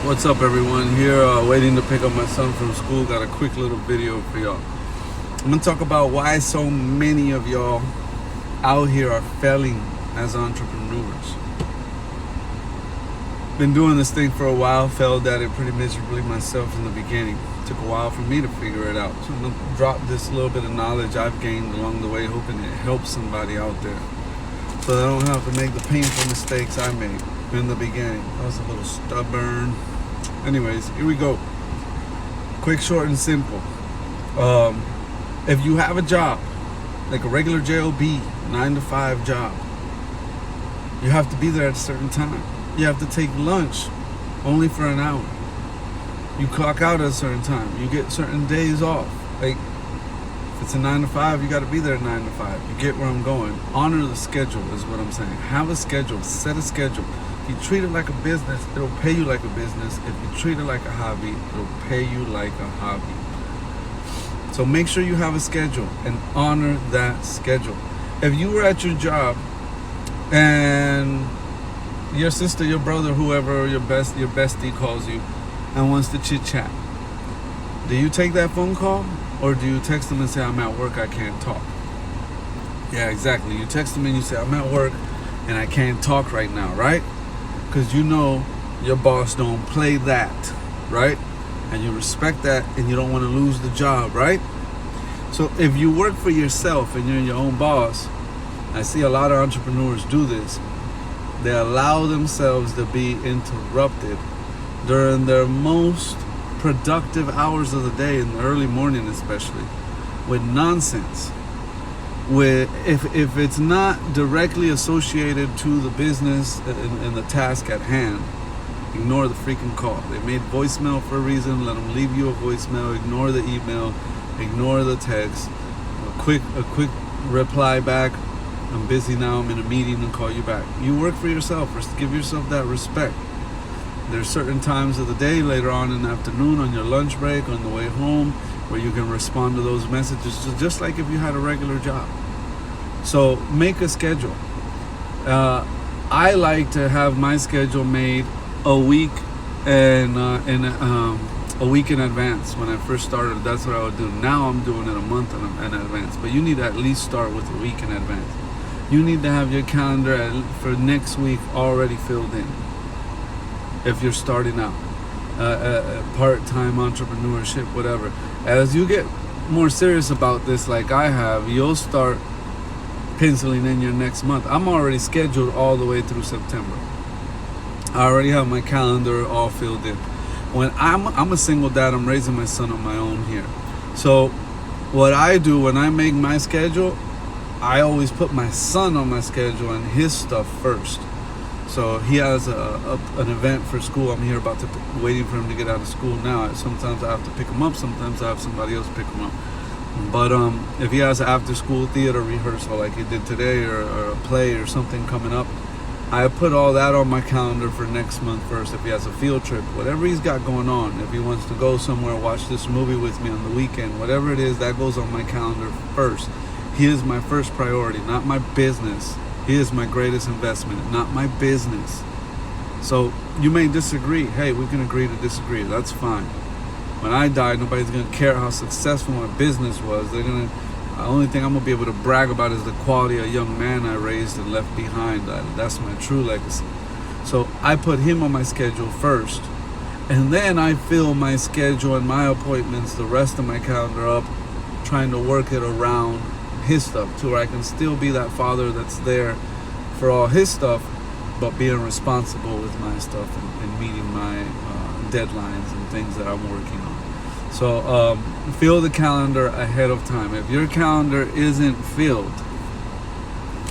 What's up, everyone? Here, waiting to pick up my son from school. Got a quick little video for y'all. I'm gonna talk about why so many of y'all out here are failing as entrepreneurs. Been doing this thing for a while, failed at it pretty miserably myself in the beginning. Took a while for me to figure it out. So I'm gonna drop this little bit of knowledge I've gained along the way, hoping it helps somebody out there, so they don't have to make the painful mistakes I made in the beginning. I was a little stubborn. Anyways, here we go. Quick, short, and simple. If you have a job, like a regular job, 9 to 5 job, you have to be there at a certain time. You have to take lunch only for an hour. You clock out at a certain time. You get certain days off. Like, if it's a 9 to 5, you got to be there at 9 to 5. You get where I'm going. Honor the schedule is what I'm saying. Have a schedule. Set a schedule. If you treat it like a business, it'll pay you like a business. If you treat it like a hobby, it'll pay you like a hobby. So make sure you have a schedule and honor that schedule. If you were at your job and your sister, your brother, whoever, your bestie calls you and wants to chit chat, do you take that phone call, or do you text them and say, I'm at work, I can't talk? Yeah, exactly. You text them and you say, I'm at work and I can't talk right now, right? Because you know your boss don't play that, right? And you respect that, and you don't want to lose the job, right? So if you work for yourself and you're your own boss, I see a lot of entrepreneurs do this. They allow themselves to be interrupted during their most productive hours of the day, in the early morning especially, with nonsense. If it's not directly associated to the business and the task at hand, ignore the freaking call. They made voicemail for a reason. Let them leave you a voicemail. Ignore the email. Ignore the text. A quick reply back. I'm busy now. I'm in a meeting, and call you back. You work for yourself. Give yourself that respect. There's certain times of the day, later on in the afternoon, on your lunch break, on the way home, where you can respond to those messages, just like if you had a regular job. So make a schedule. I like to have my schedule made a week a week in advance. When I first started, that's what I would do. Now I'm doing it a month in advance. But you need to at least start with a week in advance. You need to have your calendar for next week already filled in. If you're starting out, part-time entrepreneurship, whatever. As you get more serious about this, like I have, you'll start penciling in your next month. I'm already scheduled all the way through September. I already have my calendar all filled in. When I'm a single dad, I'm raising my son on my own here. So what I do when I make my schedule, I always put my son on my schedule and his stuff first. So he has an event for school. I'm here waiting for him to get out of school now. Sometimes I have to pick him up. Sometimes I have somebody else pick him up. But if he has an after-school theater rehearsal like he did today, or a play or something coming up, I put all that on my calendar for next month first. If he has a field trip, whatever he's got going on, if he wants to go somewhere, watch this movie with me on the weekend, whatever it is, that goes on my calendar first. He is my first priority, not my business. He is my greatest investment, not my business. So you may disagree. Hey, we can agree to disagree. That's fine. When I die, nobody's going to care how successful my business was. The only thing I'm going to be able to brag about is the quality of young man I raised and left behind. That's my true legacy. So I put him on my schedule first. And then I fill my schedule and my appointments, the rest of my calendar up, trying to work it around his stuff, to where I can still be that father that's there for all his stuff, but being responsible with my stuff and meeting my deadlines and things that I'm working on. So fill the calendar ahead of time. If your calendar isn't filled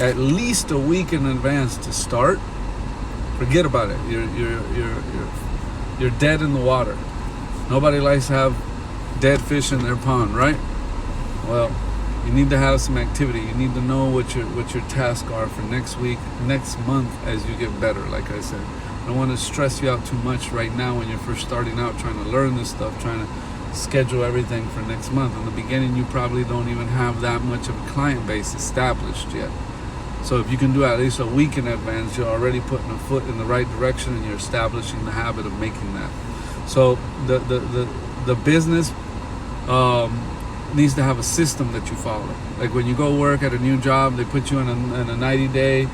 at least a week in advance to start, forget about it. You're dead in the water. Nobody likes to have dead fish in their pond, right? Well, you need to have some activity. You need to know what your tasks are for next week, next month, as you get better. Like I said, I don't want to stress you out too much right now when you're first starting out, trying to learn this stuff, trying to schedule everything for next month. In the beginning, you probably don't even have that much of a client base established yet. So if you can do at least a week in advance, you're already putting a foot in the right direction, and you're establishing the habit of making that. So the business needs to have a system that you follow. Like when you go work at a new job, they put you in a 90-day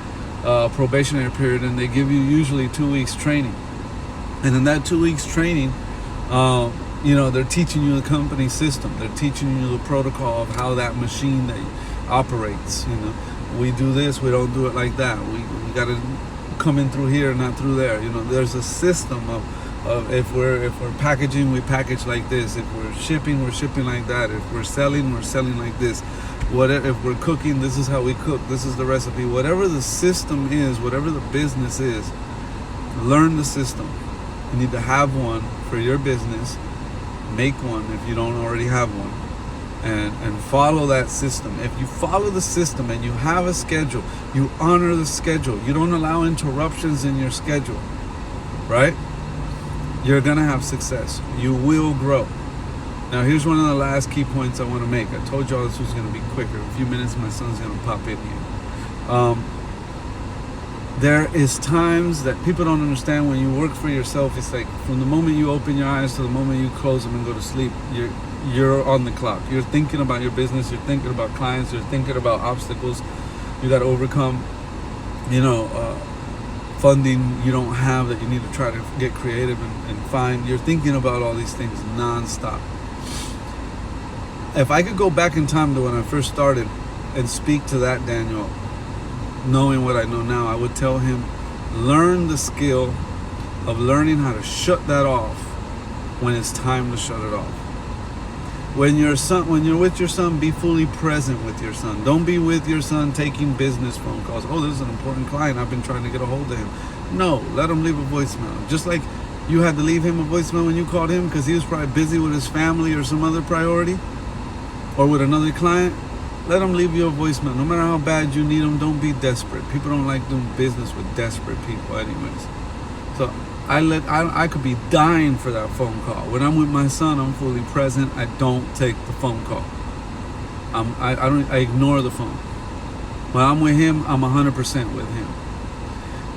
probationary period, and they give you usually 2 weeks training. And in that 2 weeks training, they're teaching you the company system. They're teaching you the protocol of how that machine that operates. We do this, we don't do it like that. We got to come in through here, not through there. There's a system of if we're packaging, we package like this. If we're shipping like that. If we're selling like this. Whatever, if we're cooking, this is how we cook. This is the recipe. Whatever the system is, whatever the business is, learn the system. You need to have one for your business. Make one if you don't already have one. And follow that system. If you follow the system and you have a schedule, you honor the schedule. You don't allow interruptions in your schedule, right? You're going to have success. You will grow. Now, here's one of the last key points I want to make. I told y'all this was going to be quicker. In a few minutes, my son's going to pop in here. There is times that people don't understand when you work for yourself. It's like from the moment you open your eyes to the moment you close them and go to sleep, you're on the clock. You're thinking about your business. You're thinking about clients. You're thinking about obstacles you got to overcome. Funding you don't have that you need to try to get creative and find. You're thinking about all these things nonstop. If I could go back in time to when I first started and speak to that Daniel, knowing what I know now, I would tell him, learn the skill of learning how to shut that off when it's time to shut it off. When you're with your son, be fully present with your son. Don't be with your son taking business phone calls. Oh, this is an important client. I've been trying to get a hold of him. No, let him leave a voicemail. Just like you had to leave him a voicemail when you called him because he was probably busy with his family or some other priority or with another client. Let him leave you a voicemail. No matter how bad you need him, don't be desperate. People don't like doing business with desperate people anyways. So I could be dying for that phone call. When I'm with my son, I'm fully present. I don't take the phone call. I ignore the phone. When I'm with him, I'm 100% with him.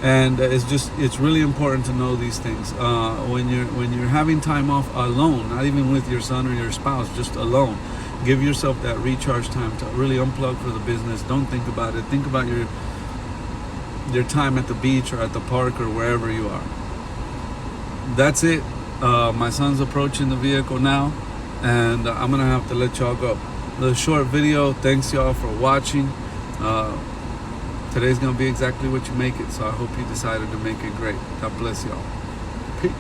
And it's really important to know these things. When you're having time off alone, not even with your son or your spouse, just alone, give yourself that recharge time to really unplug for the business. Don't think about it. Think about your time at the beach or at the park or wherever you are. That's it. My son's approaching the vehicle now, and I'm gonna have to let y'all go. The short video. Thanks y'all for watching. Today's gonna be exactly what you make it, so I hope you decided to make it great. God bless y'all. Peace.